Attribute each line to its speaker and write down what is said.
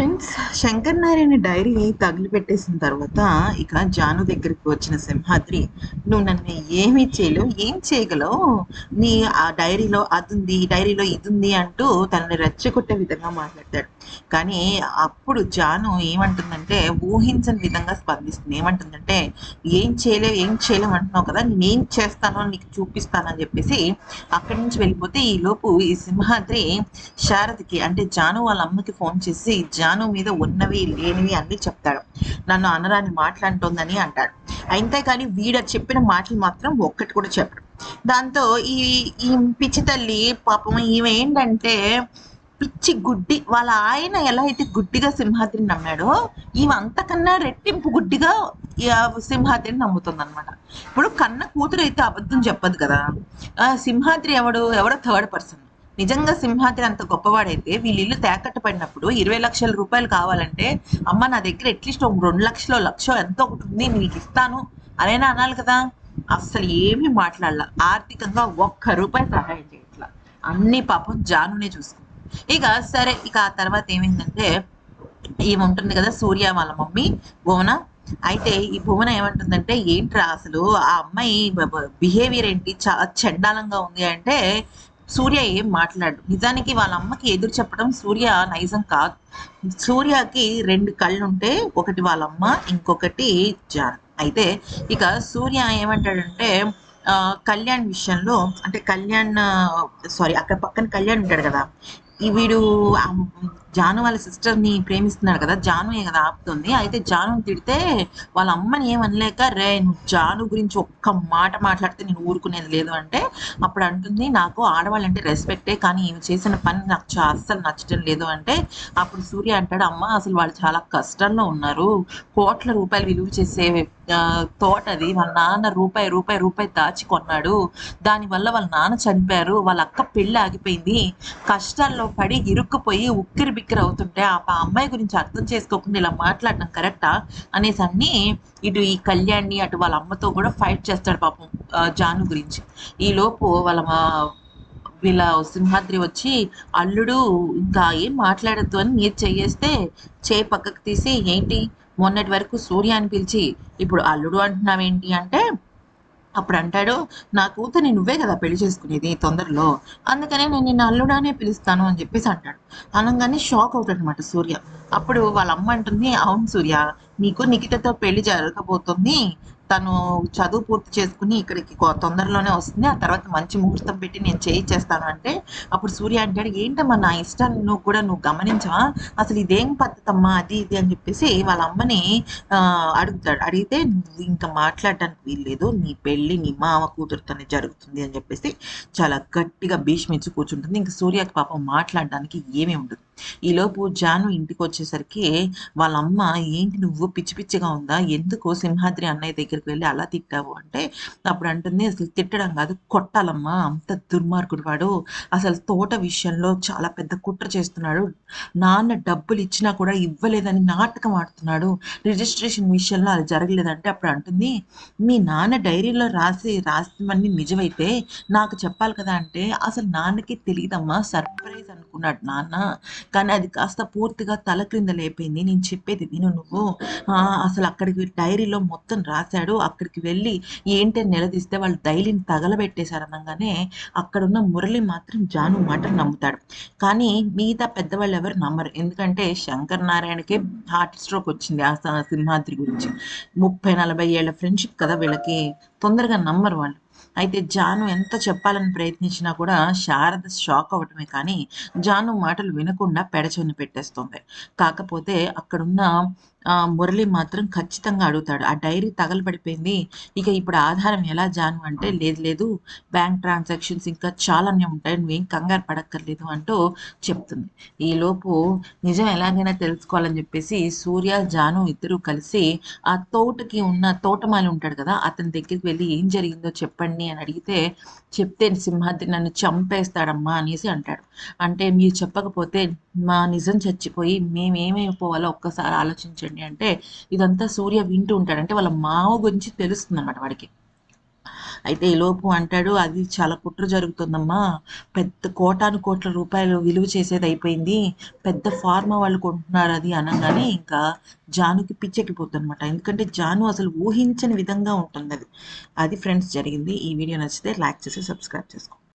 Speaker 1: Friends, Shankar Narayana dairy తగిలిపెట్టేసిన తర్వాత ఇక జాను దగ్గరికి వచ్చిన సింహాద్రి, నువ్వు నన్ను ఏమీ చేయలేవు, ఏం చేయగలవు, నీ ఆ డైరీలో అది ఉంది, ఈ డైరీలో ఇది ఉంది అంటూ తనని రెచ్చగొట్టే విధంగా మాట్లాడతాడు. కానీ అప్పుడు జాను ఏమంటుందంటే, ఊహించని విధంగా స్పందిస్తుంది. ఏమంటుందంటే, ఏం చేయలేవు అంటున్నావు కదా, నేనేం చేస్తానో నీకు చూపిస్తానని చెప్పేసి అక్కడి నుంచి వెళ్ళిపోతే, ఈలోపు ఈ సింహాద్రి శారదకి అంటే జాను వాళ్ళ అమ్మకి ఫోన్ చేసి జాను మీద ఉన్నవి లేనివి అన్ని చెప్తాడు. నన్ను అనరాని మాట్లాడుతోందని అంటాడు. అంతేకాని వీడ చెప్పిన మాటలు మాత్రం ఒక్కటి కూడా చెప్పడు. దాంతో ఈ ఈ పిచ్చి తల్లి పాపం ఈమె ఏంటంటే పిచ్చి గుడ్డి, వాళ్ళ ఆయన ఎలా అయితే గుడ్డిగా సింహాద్రిని నమ్మాడో ఈమె అంతకన్నా రెట్టింపు గుడ్డిగా సింహాద్రిని నమ్ముతుంది అనమాట. ఇప్పుడు కన్న కూతురు అయితే అబద్ధం చెప్పదు కదా. సింహాద్రి ఎవడో థర్డ్ పర్సన్. నిజంగా సింహాద్రి అంత గొప్పవాడైతే వీళ్ళ ఇల్లు తాకట్టు పడినప్పుడు 20 లక్షల రూపాయలు కావాలంటే, అమ్మ నా దగ్గర అట్లీస్ట్ 2 లక్షలు లక్షో ఎంతో ఒకటి ఉంది, నీకు ఇస్తాను అనేనా అనాలి కదా. అస్సలు ఏమీ మాట్లాడాల, ఆర్థికంగా ఒక్క రూపాయి సహాయం చేయట్లా, అన్ని పాపం జానునే చూసుకుంది. ఇక సరే, ఇక ఆ తర్వాత ఏమైందంటే, ఈమె ఉంటుంది కదా సూర్య వాళ్ళ మమ్మీ భువన. అయితే ఈ భువన ఏమంటుందంటే, ఏంట్రా అసలు ఆ అమ్మాయి బిహేవియర్ ఏంటి, చాలా చండాలంగా ఉంది అంటే సూర్య ఏం మాట్లాడు. నిజానికి వాళ్ళ అమ్మకి ఎదురు చెప్పడం సూర్య నైజం కాదు. సూర్యకి 2 కళ్ళు ఉంటే, ఒకటి వాళ్ళ అమ్మ, ఇంకొకటి జాన్. అయితే ఇక సూర్య ఏమంటాడంటే, కళ్యాణ్ విషయంలో అంటే కళ్యాణ్, సారీ అక్కడ పక్కన కళ్యాణ్ ఉంటాడు కదా, ఈ వీడు జాను వాళ్ళ సిస్టర్ని ప్రేమిస్తున్నాడు కదా, జానుయే కదా ఆపుతుంది. అయితే జానుని తిడితే వాళ్ళ అమ్మని ఏమనలేక, రే నువ్వు జాను గురించి ఒక్క మాట మాట్లాడితే నేను ఊరుకునేది లేదు అంటే, అప్పుడు అంటుంది, నాకు ఆడవాళ్ళంటే రెస్పెక్టే, కానీ ఈమె చేసిన పని నాకు అస్సలు నచ్చడం లేదు అంటే, అప్పుడు సూర్య అంటాడు, అమ్మ అసలు వాళ్ళు చాలా కష్టంలో ఉన్నారు, కోట్ల రూపాయలు విలువ చేసే తోట అది, వాళ్ళ నాన్న రూపాయి రూపాయి రూపాయి దాచి కొన్నాడు, దానివల్ల వాళ్ళ నాన్న చనిపోయారు, వాళ్ళ అక్క పెళ్ళి ఆగిపోయింది, కష్టాల్లో పడి ఇరుక్కుపోయి ఉక్కిరి బిక్కిరి అవుతుంటే ఆ అమ్మాయి గురించి అర్థం చేసుకోకుండా ఇలా మాట్లాడడం కరెక్టా అనేసి అన్ని ఇటు ఈ కళ్యాణ్ని అటు వాళ్ళ అమ్మతో కూడా ఫైట్ చేస్తాడు పాపం జాను గురించి. ఈలోపు వీళ్ళ సింహాద్రి వచ్చి, అల్లుడు ఇంకా ఏం మాట్లాడద్దు అని మీరు చెయ్యేస్తే చేయి పక్కకు తీసి, ఏంటి మొన్నటి వరకు సూర్య అని పిలిచి ఇప్పుడు అల్లుడు అంటున్నావేంటి అంటే, అప్పుడు అంటాడు, నా కూతుర్ని నువ్వే కదా పెళ్లి చేసుకునేది తొందరలో, అందుకనే నేను నిన్ను అల్లుడానే పిలుస్తాను అని చెప్పేసి అంటాడు. అనగానే షాక్ అవుతాడు అనమాట సూర్య. అప్పుడు వాళ్ళ అమ్మ అంటుంది, అవును సూర్య, నీకు నిఖితతో పెళ్లి జరగబోతుంది, తను చదువు పూర్తి చేసుకుని ఇక్కడికి తొందరలోనే వస్తుంది, ఆ తర్వాత మంచి ముహూర్తం పెట్టి నేను చేయిచ్చేస్తాను అంటే, అప్పుడు సూర్య అంటాడు, ఏంటమ్మా నా ఇష్టాన్ని నువ్వు గమనించవా, అసలు ఇదేం పద్ధతమ్మా అది ఇది అని చెప్పేసి వాళ్ళ అమ్మని అడుగుతాడు. అడిగితే, నువ్వు ఇంకా మాట్లాడడానికి వీల్లేదు, నీ పెళ్ళి నీ మామ కూతురుతోనే జరుగుతుంది అని చెప్పేసి చాలా గట్టిగా భీష్మించి కూర్చుంటుంది. ఇంకా సూర్యకి పాపం మాట్లాడడానికి ఏమీ ఉండదు. ఈలోపు జాను ఇంటికి వచ్చేసరికి వాళ్ళ అమ్మ, ఏంటి నువ్వు పిచ్చి పిచ్చిగా ఉందా, ఎందుకు సింహాద్రి అన్నయ్య దగ్గరికి వెళ్ళి అలా తిట్టావు అంటే, అప్పుడు అంటుంది, అసలు తిట్టడం కాదు కొట్టాలమ్మా, అంత దుర్మార్గుడు వాడు, అసలు తోట విషయంలో చాలా పెద్ద కుట్ర చేస్తున్నాడు, నాన్న డబ్బులు ఇచ్చినా కూడా ఇవ్వలేదని నాటకం ఆడుతున్నాడు, రిజిస్ట్రేషన్ విషయంలో అది జరగలేదంటే, అప్పుడు అంటుంది, మీ నాన్న డైరీలో రాసినవన్నీ నిజమైతే నాకు చెప్పాలి కదా అంటే, అసలు నాన్నకి తెలియదమ్మా, సర్ప్రైజ్ అనుకున్నాడు నాన్న, కానీ అది కాస్త పూర్తిగా తల క్రింద లేపింది, నేను చెప్పేది విను నువ్వు, అసలు అక్కడికి డైరీలో మొత్తం రాశాడు, అక్కడికి వెళ్ళి ఏంటని నిలదీస్తే వాళ్ళు డైరీని తగలబెట్టేశారు అనగానే, అక్కడున్న మురళి మాత్రం జాను మాటలు నమ్ముతాడు. కానీ మిగతా పెద్దవాళ్ళు ఎవరు నమ్మరు, ఎందుకంటే శంకర్ నారాయణకే హార్ట్ స్ట్రోక్ వచ్చింది ఆ సింహాద్రి గురించి. 30-40 ఏళ్ల ఫ్రెండ్షిప్ కదా వీళ్ళకి, తొందరగా నమ్మరు వాళ్ళు. అయితే జాను ఎంత చెప్పాలని ప్రయత్నించినా కూడా శారద షాక్ అవ్వటమే కానీ జాను మాటలు వినకుండా పెడచెవిన పెట్టేస్తుంది. కాకపోతే అక్కడున్న మురళి మాత్రం ఖచ్చితంగా అడుగుతాడు, ఆ డైరీ తగలబడిపోయింది, ఇక ఇప్పుడు ఆధారం ఎలా జాను అంటే, లేదు లేదు, బ్యాంక్ ట్రాన్సాక్షన్స్ ఇంకా చాలానే ఉంటాయి, నువ్వేం కంగారు పడక్కర్లేదు అంటూ చెప్తుంది. ఈలోపు నిజం ఎలాగైనా తెలుసుకోవాలని చెప్పేసి సూర్య జాను ఇద్దరూ కలిసి ఆ తోటకి ఉన్న తోటమాలి ఉంటాడు కదా, అతని దగ్గరికి వెళ్ళి ఏం జరిగిందో చెప్పండి అని అడిగితే, చెప్తే సింహాద్రి నన్ను చంపేస్తాడమ్మా అనేసి అంటాడు. అంటే మీరు చెప్పకపోతే మా నిజం చచ్చిపోయి మేమేమైపోవాలో ఒక్కసారి ఆలోచించండి అంటే, ఇదంతా సూర్య వింటూ ఉంటాడు. అంటే వాళ్ళ మావ గురించి తెలుస్తుంది అనమాట వాడికి. అయితే ఈలోపు అంటాడు, "అది చాలా కుట్ర జరుగుతుందమ్మా. పెద్ద కోటాను కోట్ల రూపాయలు విలువ చేసేది అయిపోయింది. పెద్ద ఫార్మా వాళ్ళు కొంటున్నారు" అది అనంగానే ఇంకా జానుకి పిచ్చెక్కిపోతుందనమాట. ఎందుకంటే జాను అసలు ఊహించని విధంగా ఉంటుందది. అది ఫ్రెండ్స్ జరిగింది. ఈ వీడియో నచ్చితే లైక్ చేసి సబ్స్క్రైబ్ చేసుకోండి.